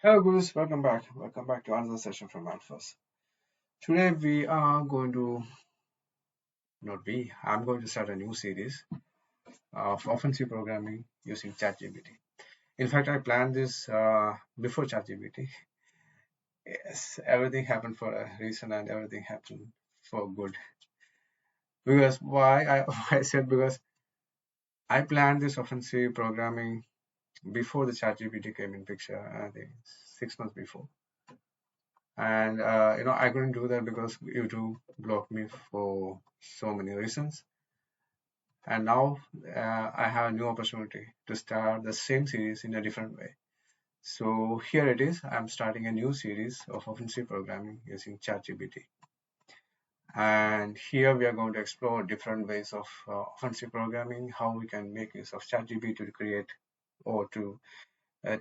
Hello guys, welcome back. Welcome back to another session from Alphas. Today we are going to, not we, I'm going to start a new series of offensive programming using ChatGPT. In fact, I planned this before ChatGPT. Yes, everything happened for a reason and everything happened for good. Because why I, why I said because I planned this offensive programming before the ChatGPT came in picture, I think 6 months before. And I couldn't do that because YouTube blocked me for so many reasons. And now I have a new opportunity to start the same series in a different way. So here it is. I'm starting a new series of offensive programming using ChatGPT. And here we are going to explore different ways of offensive programming, how we can make use of ChatGPT to create or to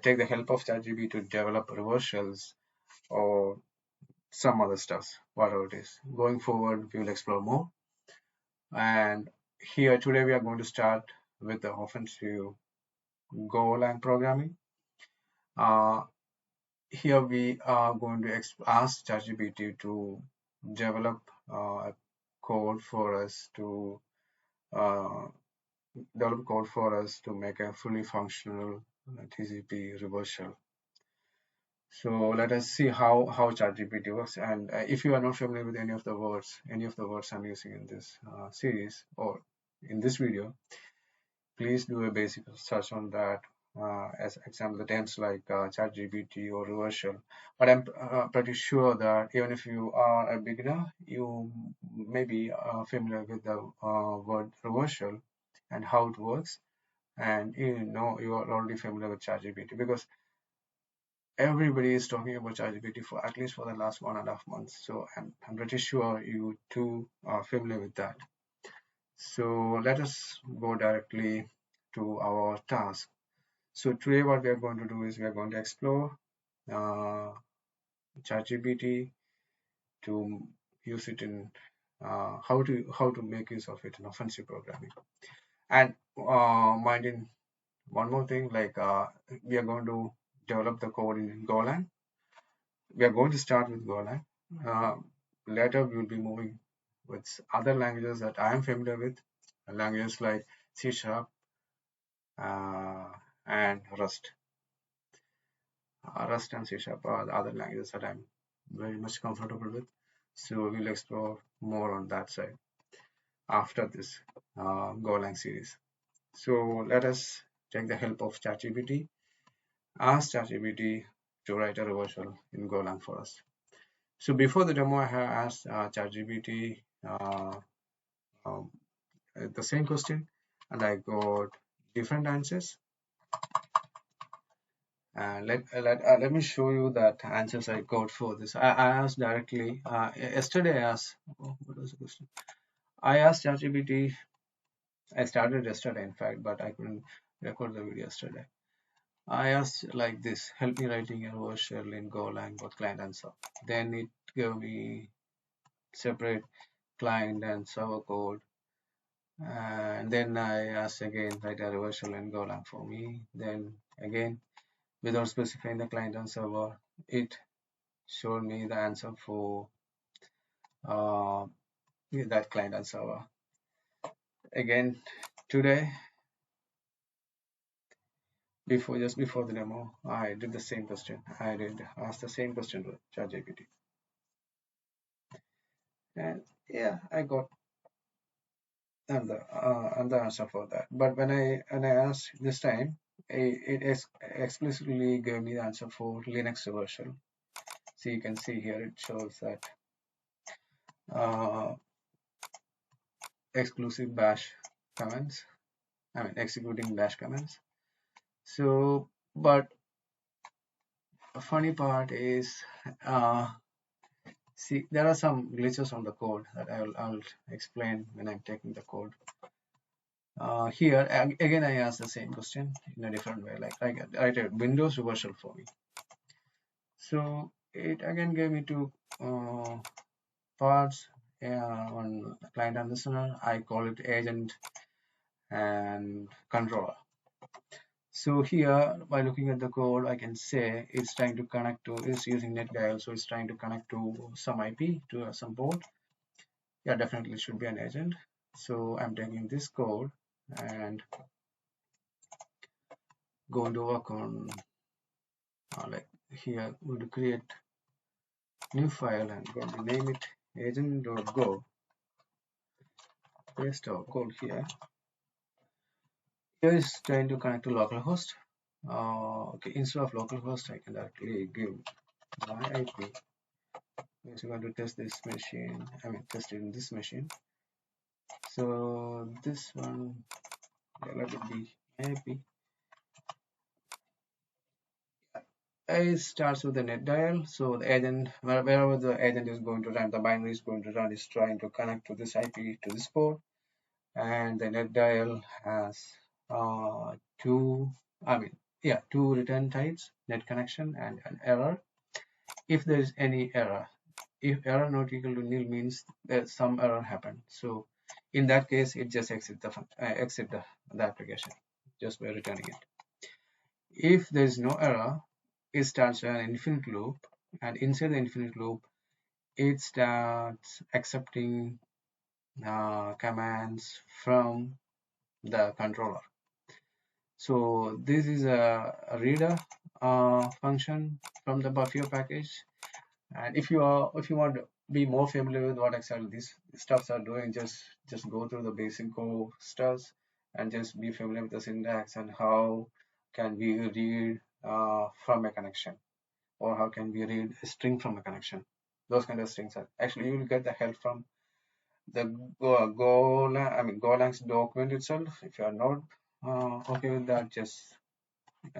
take the help of ChatGPT to develop reverse shells or some other stuff, whatever it is. Going forward, we will explore more. And here today we are going to start with the offensive Golang programming. Uh, Here we are going to ask ChatGPT to develop a code for us to uh, make a fully functional TCP reverse shell. So let us see how ChatGPT works. And if you are not familiar with any of the words I'm using in this series or in this video, please do a basic search on that. As example, the terms like ChatGPT or reverse shell. But I'm pretty sure that even if you are a beginner, you may be familiar with the word reverse shell and how it works. And you are already familiar with ChatGPT because everybody is talking about ChatGPT for at least for the last 1.5 months. So I'm pretty sure you too are familiar with that. So let us go directly to our task. So today what we are going to do is we are going to explore uh, ChatGPT to use it in how to make use of it in offensive programming. And mind in one more thing, like we are going to develop the code in Golang. We are going to start with Golang. Uh, Later we will be moving with other languages that I am familiar with, languages like C Sharp and Rust. Rust and C Sharp are the other languages that I'm very much comfortable with. So we'll explore more on that side after this Golang series. So let us take the help of ChatGPT. Ask ChatGPT to write a reversal in Golang for us. So before the demo, I have asked ChatGPT um, the same question, and I got different answers. Let me show you that answers I got for this. I asked directly. Yesterday, I asked. What was the question? I asked ChatGPT. I started yesterday, in fact, but I couldn't record the video yesterday. I asked like this: help me writing a reverse shell in Golang, both client and server. Then it gave me separate client and server code. And then I asked again, write a reverse shell in Golang for me. Then again, without specifying the client and server, it showed me the answer for uh, that client and server. Again, today, just before the demo, I did the same question. I did ask the same question to ChatGPT, and yeah, I got and the answer for that. But when I asked this time, it explicitly gave me the answer for Linux reverse shell. So you can see here it shows that uh, exclusive bash commands. I mean executing bash commands. So, but the funny part is, see, there are some glitches on the code that I'll explain when I'm taking the code. Here again, I asked the same question in a different way. Like I write Windows reversal for me. So it again gave me two parts. On client and listener, I call it agent and controller. So here, by looking at the code, I can say it's trying to connect to, it's using NetDial, so it's trying to connect to some IP, to some port. Yeah, definitely it should be an agent. So I'm taking this code and going to work on, like here, I'm going to create new file and going to name it agent.go. Paste our code here. Here is trying to connect to localhost. Okay, instead of localhost, I can directly give my IP. So I'm going to test this machine. I mean, test it in this machine. So this one, yeah, let it be IP. It starts with the net dial. So the agent, wherever the agent is going to run, the binary is going to run, is trying to connect to this IP to this port, and the net dial has two. I mean, yeah, two return types: net connection and an error. If there is any error, if error not equal to nil means that some error happened. So in that case, it just exit the application just by returning it. If there is no error, it starts an infinite loop, and inside the infinite loop, it starts accepting commands from the controller. So this is a reader function from the buffer package. And if you want to be more familiar with what exactly these stuffs are doing, just go through the basic Go stuffs and just be familiar with the syntax and how can we read from a connection, or how can we read a string from a connection. Those kind of things are actually, you will get the help from the Golang's document itself. If you are not okay with that, just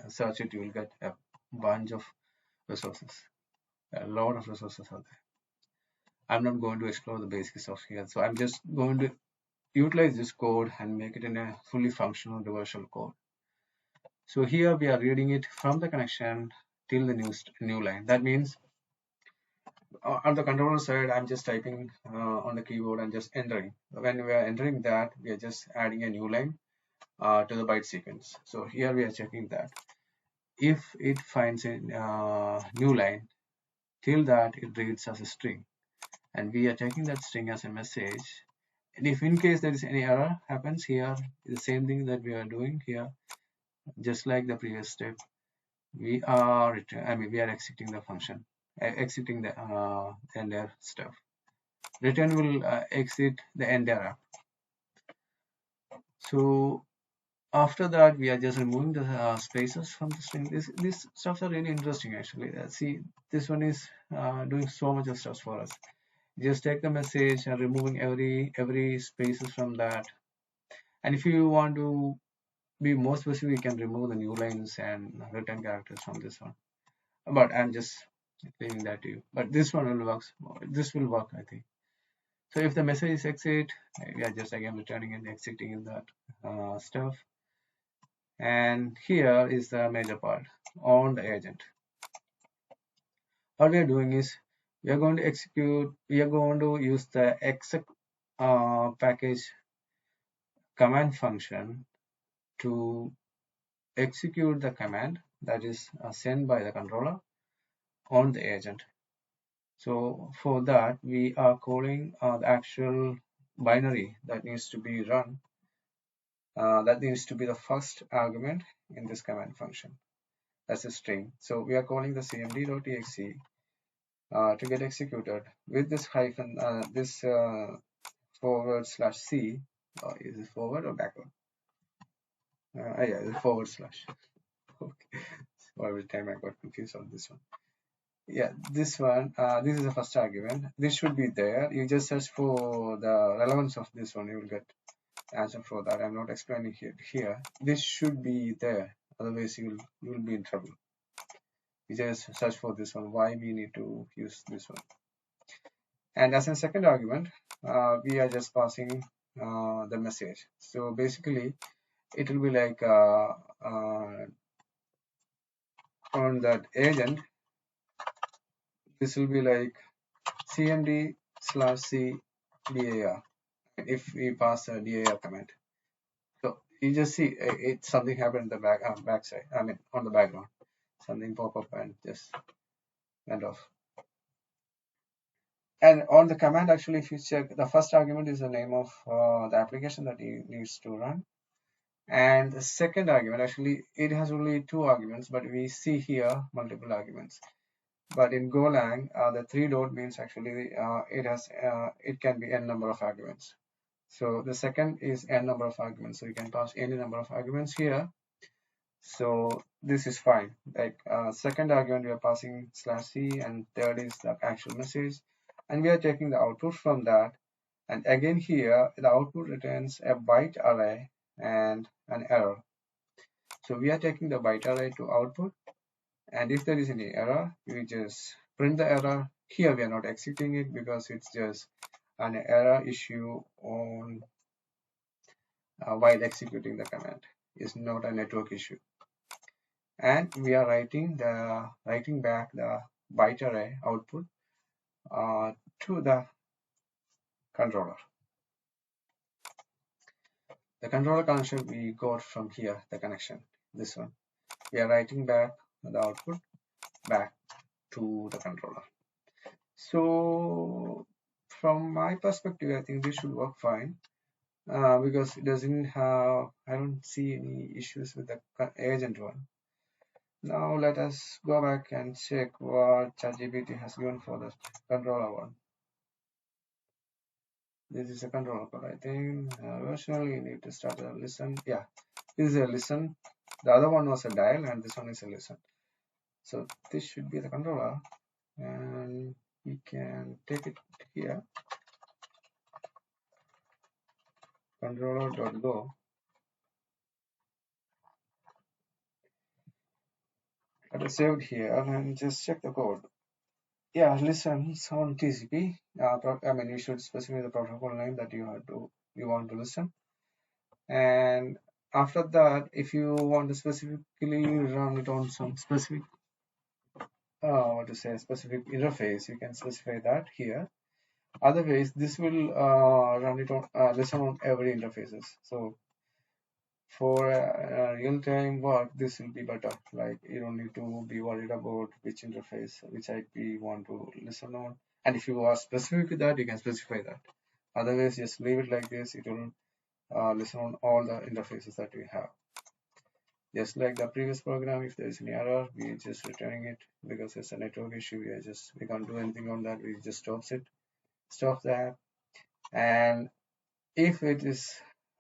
search it. You will get a bunch of resources. A lot of resources are there. I'm not going to explore the basics of here, so I'm just going to utilize this code and make it in a fully functional reversal code. So here we are reading it from the connection till the new line. That means on the controller side, I'm just typing on the keyboard and just entering. When we are entering that, we are just adding a new line to the byte sequence. So here we are checking that if it finds a new line, till that it reads as a string, and we are taking that string as a message. And if in case there is any error happens, here the same thing that we are doing here, just like the previous step, we are exiting the function, exiting the entire stuff. Return will exit the entire app. So after that, we are just removing the spaces from the string. These stuffs are really interesting actually. See, this one is doing so much of stuff for us. Just take the message and removing every spaces from that. And if you want to be more specific, you can remove the new lines and return characters from this one. But I'm just leaving that to you. But this one will work. This will work, I think. So if the message is exit, we are just again returning and exiting in that stuff. And here is the major part on the agent. What we are doing is we are going to use the exec package command function to execute the command that is sent by the controller on the agent. So for that, we are calling the actual binary that needs to be run. That needs to be the first argument in this command function. That's a string. So we are calling the cmd.exe to get executed with this hyphen, this /c. Is it forward or backward? Yeah, forward slash. Okay. So every time I got confused on this one. Yeah, this one, this is the first argument. This should be there. You just search for the relevance of this one. You will get answer for that. I'm not explaining it here. This should be there. Otherwise, you will be in trouble. You just search for this one. Why we need to use this one? And as a second argument, we are just passing the message. So basically, it will be like on that agent, this will be like cmd/c dir if we pass a dir command. So you just see it something happened in the backside. I mean on the background, something pop up and just went off. And on the command, actually, if you check, the first argument is the name of the application that it needs to run. And the second argument, actually, it has only two arguments, but we see here multiple arguments. But in Golang, the three dot means actually it can be n number of arguments. So the second is n number of arguments. So you can pass any number of arguments here. So this is fine. Like second argument we are passing /c, and third is the actual message, and we are taking the output from that. And again here the output returns a byte array and an error. So we are taking the byte array to output, and if there is any error, we just print the error. Here we are not executing it because it's just an error issue on while executing the command. It's not a network issue. And we are writing back the byte array output to the controller. The controller connection we got from here, the connection, this one. We are writing back the output back to the controller. So from my perspective, I think this should work fine because it doesn't have, I don't see any issues with the agent one. Now let us go back and check what ChatGPT has given for the controller one. This is a controller code, I think. Versionally, you need to start a listen. Yeah, this is a listen. The other one was a dial, and this one is a listen. So this should be the controller, and we can take it here. Controller.go. Let us save it here and just check the code. Yeah, listens on TCP. I mean, you should specify the protocol name that you want to listen. And after that, if you want to specifically run it on some specific specific interface, you can specify that here. Otherwise, this will run it on listen on every interfaces. So for real-time work, this will be better. Like you don't need to be worried about which interface, which IP you want to listen on. And if you are specific with that, you can specify that. Otherwise, just leave it like this. It will listen on all the interfaces that we have. Just like the previous program, if there is any error, we just returning it because it's a network issue. We can't do anything on that. We just stop that. And if it is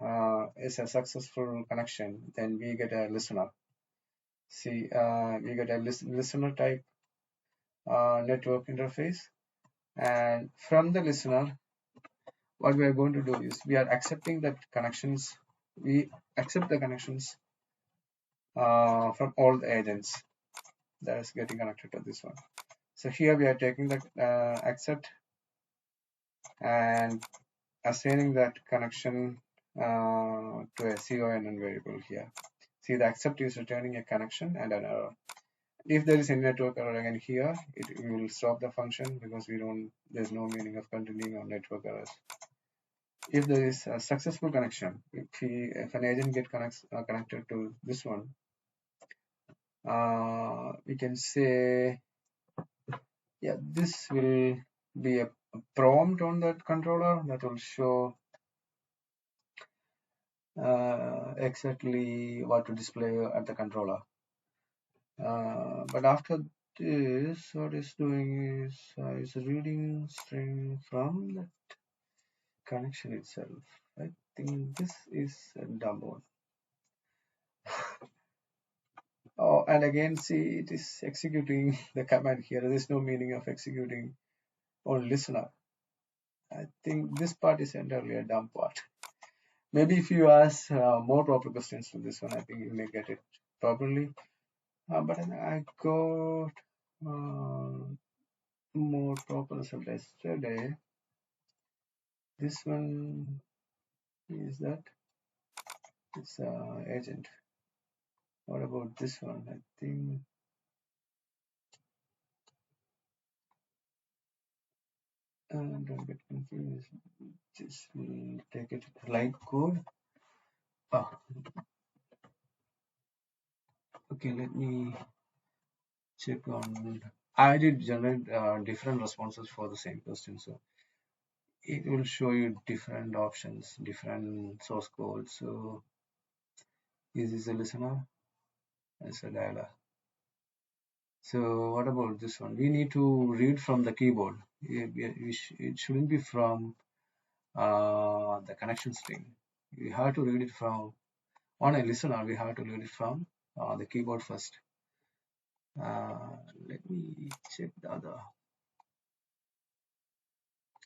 a successful connection, then we get a listener. See, we get a listener type network interface, and from the listener, what we are going to do is we are accepting that connections. We accept the connections from all the agents that is getting connected to this one. So here we are taking the accept and assigning that connection to a CONN variable here. See, the accept is returning a connection and an error. If there is any network error again here, we will stop the function because there's no meaning of continuing on network errors. If there is a successful connection, if an agent get connected to this one, we can say, yeah, this will be a prompt on that controller that will show exactly what to display at the controller. But after this, what it's doing is it's reading string from the connection itself. I think this is a dumb one. Oh, and again, see, it is executing the command here. There is no meaning of executing on listener. I think this part is entirely a dumb part. Maybe if you ask more proper questions to this one, I think you may get it properly. But then I got more proper result yesterday. This one is that it's agent. What about this one? I think don't get confused. Just will take it like code. Oh, okay, let me check on. I did generate different responses for the same question, so it will show you different options, different source codes. So is this a listener? It's a dialer. So what about this one? We need to read from the keyboard. It shouldn't be from the connection string. We have to read it from, on a listener, we have to read it from the keyboard first. Let me check the other.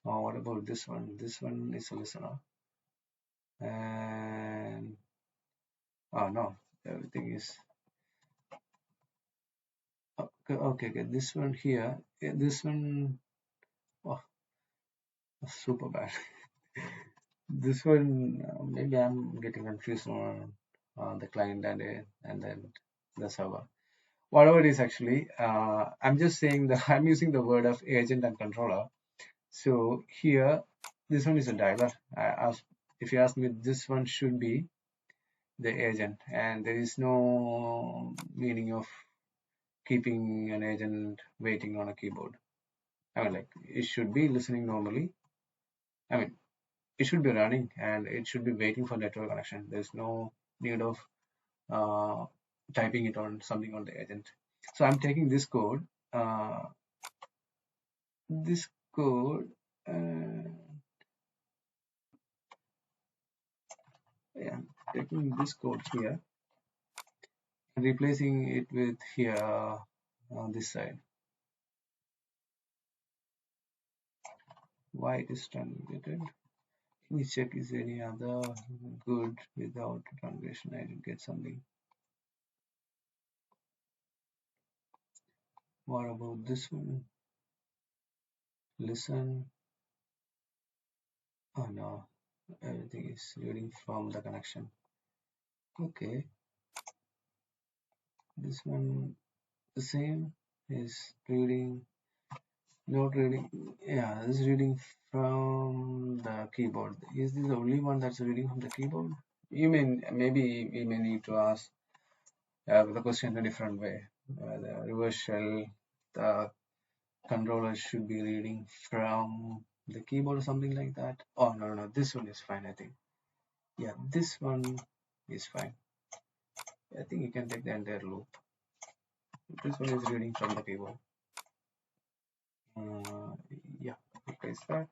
What about this one? This one is a listener. And oh no, everything is okay. Okay. This one here, this one, oh, super bad. This one, maybe I'm getting confused on the client and then the server. Whatever it is actually, I'm just saying that I'm using the word of agent and controller. So here, this one is a dialer. If you ask me, this one should be the agent, and there is no meaning of keeping an agent waiting on a keyboard. I mean, like, it should be listening normally. I mean, it should be running and it should be waiting for network connection. There's no need of uh, typing it on something on the agent. So I'm taking this code, uh, this code, yeah, taking this code here and replacing it with here on this side. Why it is translated? Let me check, is there any other good without translation? I did get something. What about this one? Listen. Oh no, everything is reading from the connection. Okay, this one the same is reading, not reading. Yeah, this is reading from the keyboard. Is this the only one that's reading from the keyboard? You mean maybe we may need to ask the question in a different way. The reverse shell, the controller should be reading from the keyboard or something like that. Oh no, this one is fine, I think. Yeah, this one is fine. I think you can take the entire loop. This one is reading from the keyboard. Yeah, replace that.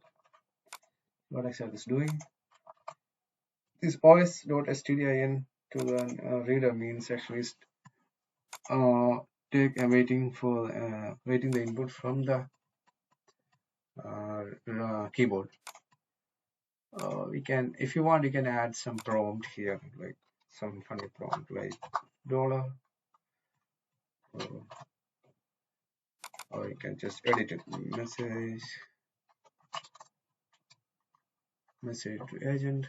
What exactly is doing? This os.stdin to the reader means actually take a waiting for waiting the input from the keyboard. We can, if you want, you can add some prompt here, like some funny prompt like dollar, or you can just edit it. Message to agent.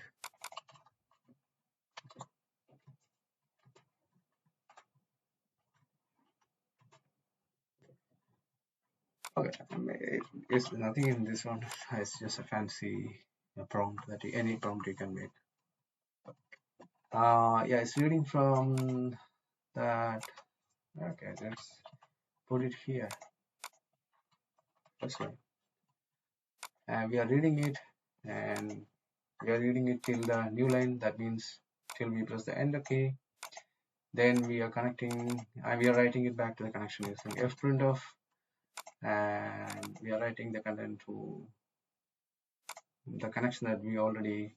Okay, it's nothing in this one. It's just a fancy prompt that any prompt you can make. Yeah, it's reading from that. Okay, let's put it here. That's right. And we are reading it, and we are reading it till the new line. That means till we press the enter key. Then we are connecting, and we are writing it back to the connection using fprintf, and we are writing the content to the connection that we already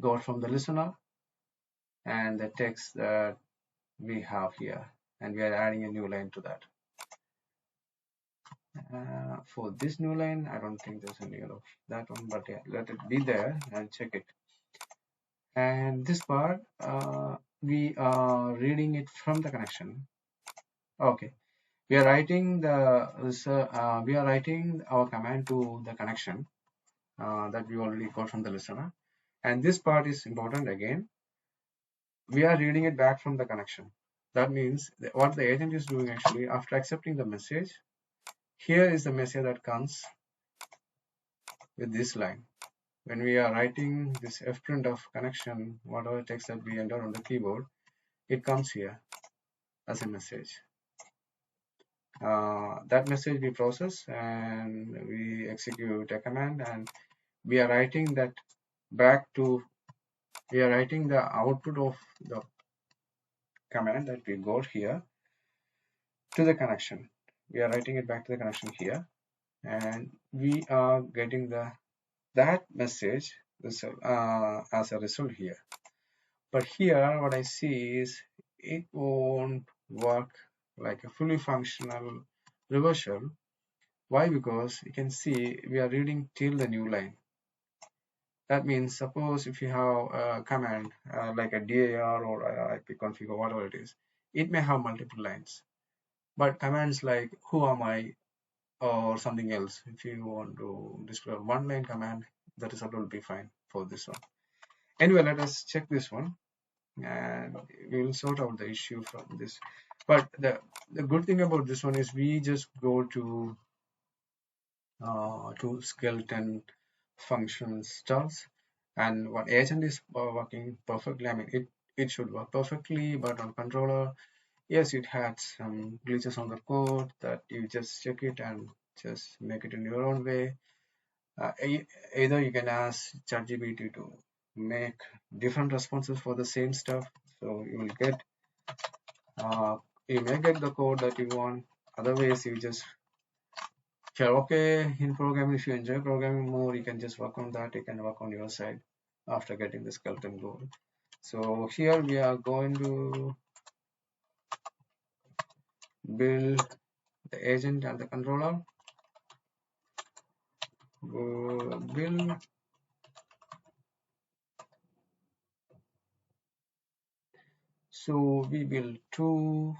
got from the listener, and the text that we have here, and we are adding a new line to that. For this new line, I don't think there's any of that one, but yeah, let it be there and check it. And this part, we are reading it from the connection. Okay, we are writing we are writing our command to the connection that we already got from the listener. And this part is important again. We are reading it back from the connection. That means what the agent is doing actually, after accepting the message, here is the message that comes with this line. when we are writing this fprintf connection, whatever text that we enter on the keyboard, it comes here as a message. That message we process and we execute a command, and we are writing that back to, we are writing the output of the command that we got here to the connection. We are writing it back to the connection here, and we are getting that message as a result here. But here what I see is it won't work like a fully functional reversal. Why? Because you can see we are reading till the new line. That means suppose if you have a command like a dir or ipconfig or whatever it is, it may have multiple lines. But commands like who am I or something else, if you want to display a one line command, the result will be fine for this one. Anyway, let us check this one and we will sort out the issue from this. But the good thing about this one is we just go to skeleton function stars, and one agent is working perfectly. I mean, it should work perfectly, but on controller, yes, it had some glitches on the code that you just check it and just make it in your own way. Either you can ask ChatGPT to make different responses for the same stuff, so you will get you may get the code that you want. Otherwise, you just, if you're okay in programming, if you enjoy programming more, you can just work on that. You can work on your side after getting the skeleton goal. So here we are going to build the agent and the controller. Build. So we build two.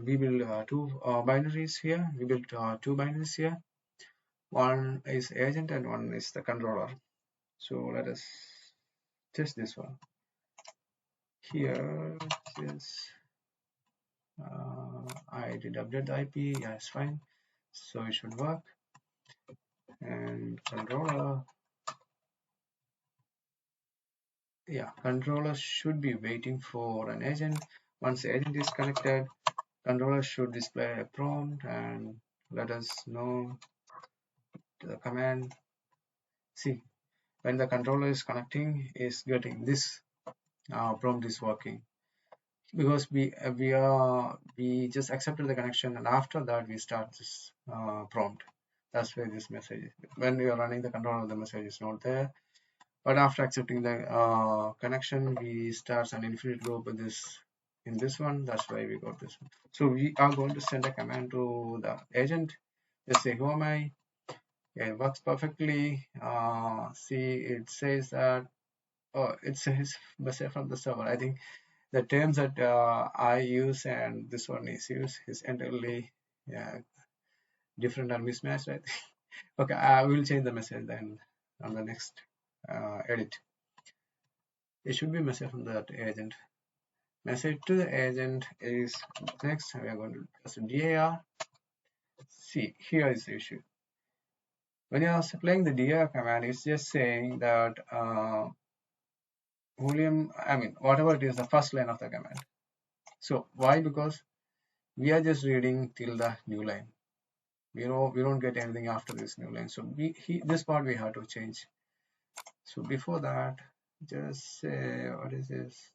We build two binaries here. We built two binaries here. One is agent and one is the controller. So let us test this one. Here is I did update the IP. Yeah, it's fine. So it should work. And controller, yeah, controller should be waiting for an agent. Once the agent is connected, controller should display a prompt and let us know the command. See, when the controller is connecting, is getting this prompt is working because we just accepted the connection, and after that we start this prompt. That's why this message, when we are running the controller, the message is not there. But after accepting the connection, we start an infinite loop in this one. That's why we got this one. So we are going to send a command to the agent. Just say who am I? Yeah, it works perfectly. See, it says that, oh, it says message from the server. I think the terms that I use and this one is used is entirely, yeah, different or mismatched, right? Okay, I will change the message then on the next edit. It should be message from that agent. Message to the agent is next. We are going to press dir. See, here is the issue. When you are playing the dir command, it's just saying that William, I mean, whatever it is, the first line of the command. So why? Because we are just reading till the new line. We don't get anything after this new line. So this part we have to change. So before that, just say, what is this?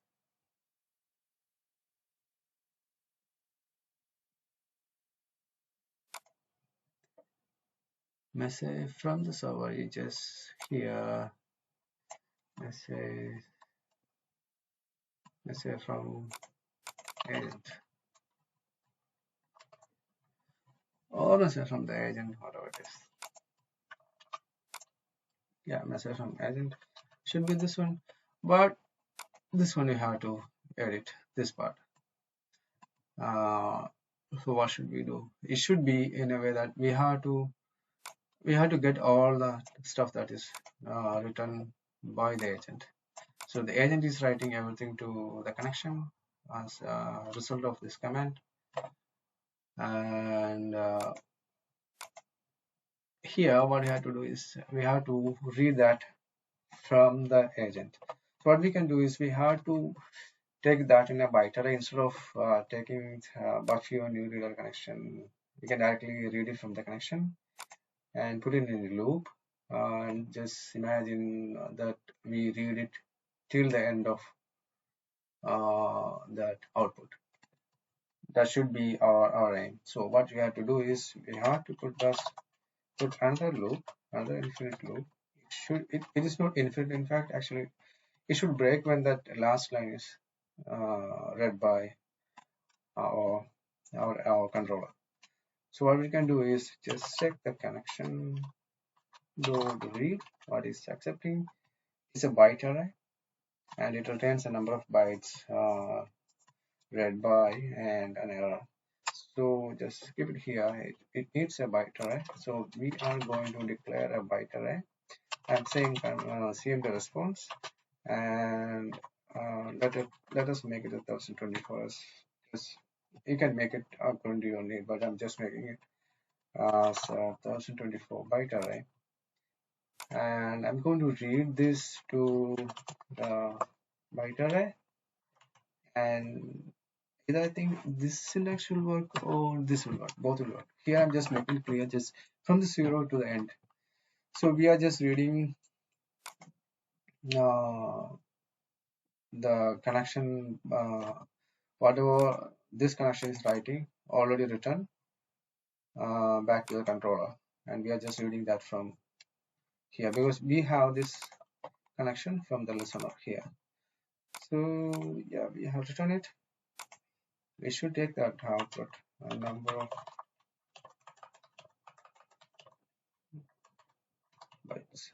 Message from the server. You just here message from agent, or message from the agent, whatever it is. Yeah, message from agent should be this one, but this one you have to edit this part. So what should we do? It should be in a way that we have to get all the stuff that is written by the agent. So the agent is writing everything to the connection as a result of this command, and here what we have to do is we have to read that from the agent. So what we can do is we have to take that in a byte array instead of taking Buffy or new reader connection. We can directly read it from the connection and put it in a loop, and just imagine that we read it till the end of that output. That should be our aim. So what we have to do is we have to put another loop, another infinite loop. It is not infinite, in fact actually it should break when that last line is read by our controller. So what we can do is just check the connection, go to read what is accepting. It's a byte array and it returns a number of bytes read by and an error. So just keep it here. It needs a byte array. So we are going to declare a byte array. I'm saying CMD response, and let us make it 1024 as you can make it 20 only, but I'm just making it as 1024 byte array, and I'm going to read this to the byte array, and either I think this syntax will work or this will work. Both will work. Here I'm just making it clear, just from the 0 to the end. So we are just reading the connection, whatever this connection is writing already written back to the controller, and we are just reading that from here because we have this connection from the listener here. So yeah, we have written it. We should take that output a number of bytes.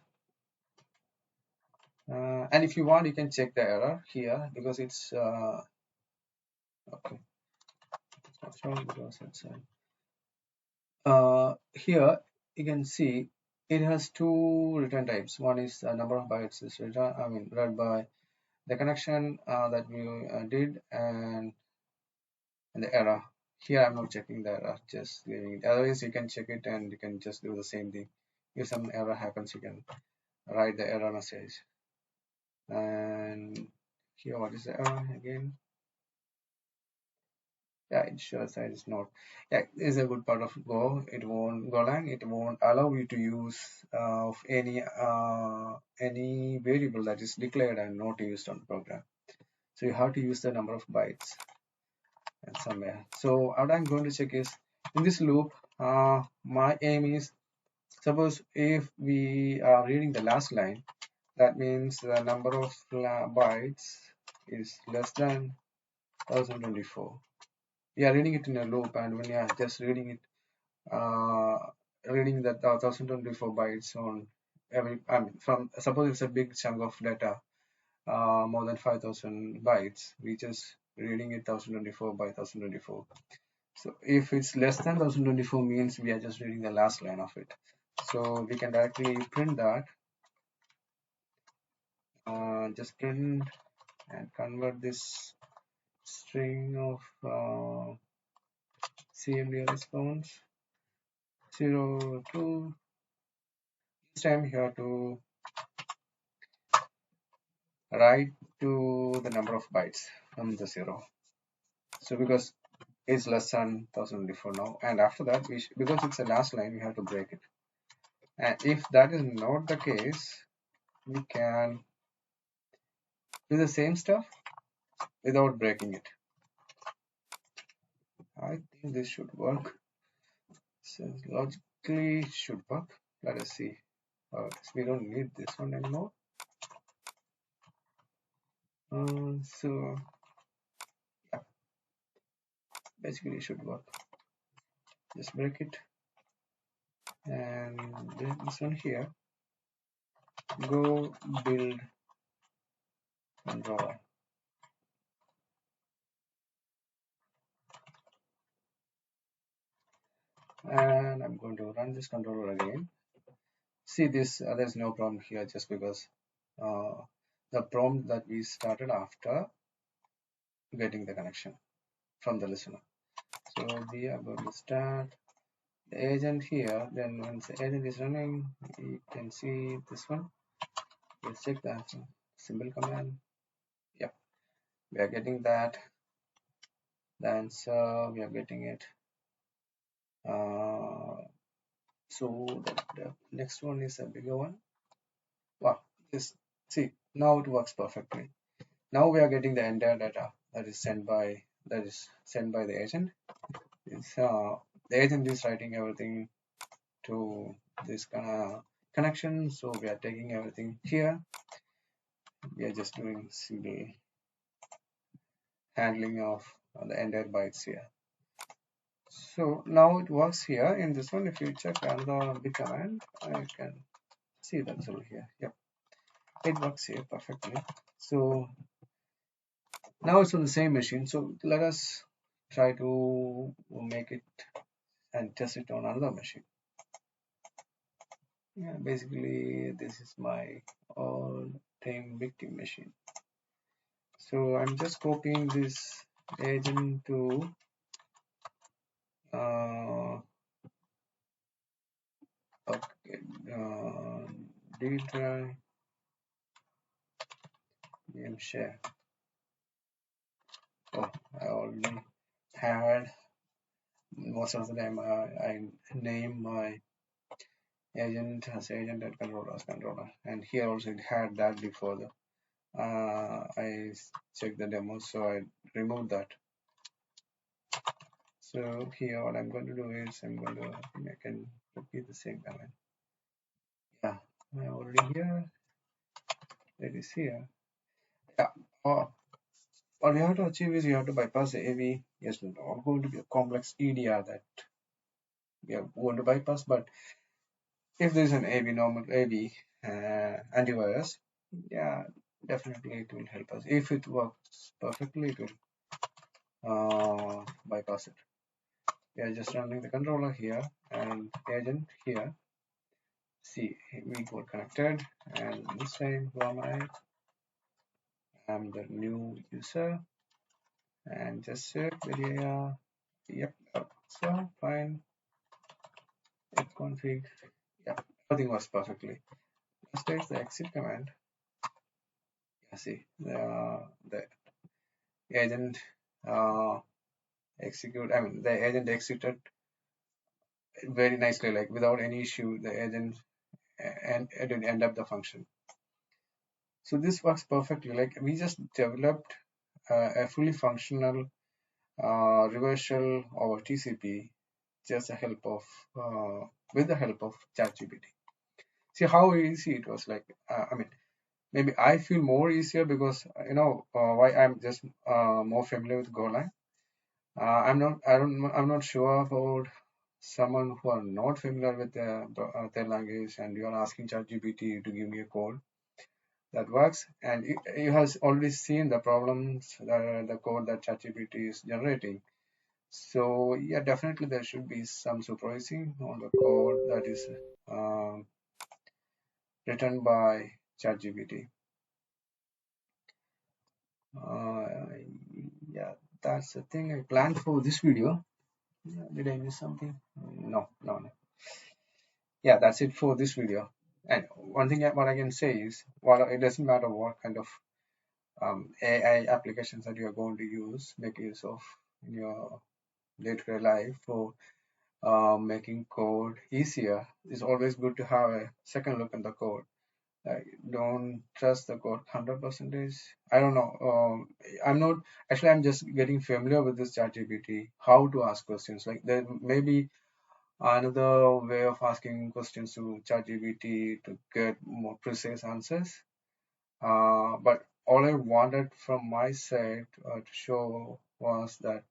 And if you want, you can check the error here because it's okay. It's not showing because it's here you can see it has two return types. One is the number of bytes is read by the connection that we did, and the error. Here I'm not checking the error, just leaving it. Otherwise you can check it and you can just do the same thing. If some error happens, you can write the error message. And here what is the error again? Yeah, it shows that it's not. Yeah, is a good part of Go. It won't Golang. It won't allow you to use any variable that is declared and not used on program. So you have to use the number of bytes and somewhere. So what I'm going to check is in this loop. My aim is, suppose if we are reading the last line, that means the number of bytes is less than 1024. We are reading it in a loop, and when you are just reading it, reading that 1024 bytes on every, from suppose it's a big chunk of data, more than 5000 bytes, we just reading it 1024 by 1024. So if it's less than 1024 means we are just reading the last line of it. So we can directly print that, just print and convert this string of CMD response 0 to, this time here to write to the number of bytes from the 0. So because it's less than 1024 now, and after that because it's the last line, we have to break it. And if that is not the case, we can do the same stuff without breaking it. I think this should work. So logically should work. Let us see. We don't need this one anymore. So yeah, basically it should work. Just break it, and this one here. Go build controller. And I'm going to run this controller again. See this, there's no problem here just because the prompt that we started after getting the connection from the listener. So we are going to start the agent here. Then once the agent is running, you can see this one. Let's check that symbol command. Yep, we are getting that. The answer, we are getting it. So the next one is a bigger one. Wow, this, see, now it works perfectly. Now we are getting the entire data that is sent by the agent. It's, the agent is writing everything to this connection, so we are taking everything here. We are just doing simple handling of the entire bytes here. So now it works here in this one. If you check another big command, I can see the result here. Yep, it works here perfectly. So now it's on the same machine. So let us try to make it and test it on another machine. Yeah, basically this is my all-time victim machine. So I'm just copying this agent to okay, D drive name share. Oh, I already had most of the time I name my agent as agent and controller as controller, and here also it had that before the I checked the demo, so I removed that. So here what I'm going to do is I can repeat the same command. Yeah, I already here. It is here. Yeah. What you have to achieve is you have to bypass the AV. Yes, it's not going to be a complex EDR that we are going to bypass, but if there's an AV normal AV antivirus, yeah, definitely it will help us. If it works perfectly, it will bypass it. We are just running the controller here and agent here. See, we got connected, and this time who am I? I'm the new user, and just check the area. Yep, so fine. App config. Yep, everything was perfectly. Let's take the exit command. Yeah, see the agent execute. I mean, the agent executed very nicely, like without any issue. The agent and it didn't end up the function. So this works perfectly. Like we just developed a fully functional reversal over TCP, just the help of with the help of ChatGPT. See how easy it was. Like I mean, maybe I feel more easier because why I'm just more familiar with Golang. I'm not sure about someone who are not familiar with their language, and you are asking ChatGPT to give me a code that works, and you have already seen the problems, the code that ChatGPT is generating. So yeah, definitely there should be some supervising on the code that is written by ChatGPT. Yeah, that's the thing I planned for this video. Did I miss something? No. Yeah, that's it for this video. And one thing what I can say is, well, it doesn't matter what kind of AI applications that you are going to make use of in your day-to-day life for making code easier. It's always good to have a second look at the code. Don't trust the code 100%. I don't know. I'm not actually. I'm just getting familiar with this ChatGPT. How to ask questions? Like there may be another way of asking questions to ChatGPT to get more precise answers. But all I wanted from my side to show was that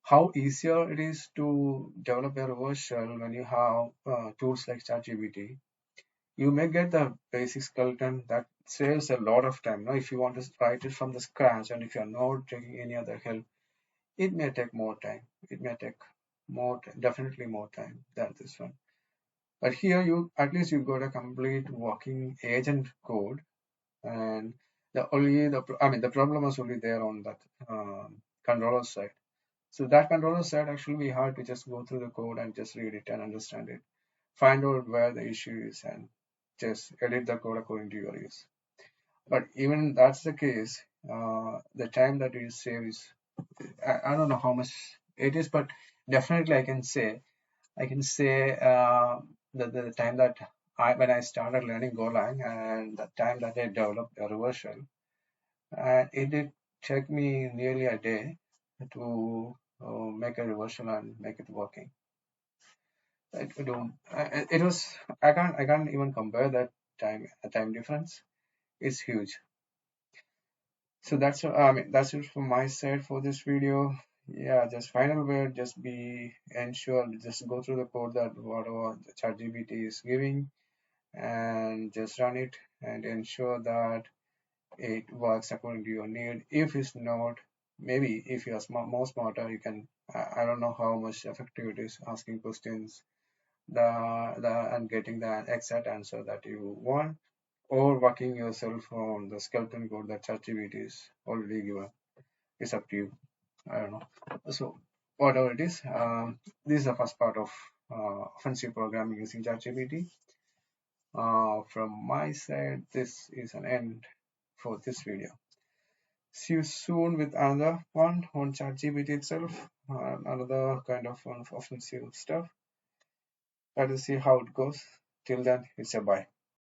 how easier it is to develop a reversal when you have tools like ChatGPT. You may get the basic skeleton that saves a lot of time. Now, if you want to write it from the scratch, and if you're not taking any other help, it may take more time. It may take definitely more time than this one. But here, you at least you got a complete working agent code, and the problem was only there on that controller side. So that controller said actually we have to just go through the code and just read it and understand it, find out where the issue is, and just edit the code according to your use. But even that's the case, the time that you save is, I don't know how much it is, but definitely I can say that the time that when I started learning Golang and the time that I developed a reversal, and it did take me nearly a day to make a reversal and make it working. It was, I can't even compare that time. A time difference is huge. So that's it from my side for this video. Yeah, just final word, just be ensure, just go through the code that whatever the ChatGPT is giving, and just run it and ensure that it works according to your need. If it's not, maybe if you are more smarter, you can, I don't know how much effective it is asking questions and getting the exact answer that you want, or working yourself on the skeleton code that ChatGPT is already given. It's up to you. I don't know. So whatever it is, this is the first part of offensive programming using ChatGPT. From my side, this is an end for this video. See you soon with another one on ChatGPT itself, another kind of offensive stuff. Let us see how it goes. Till then, it's a bye.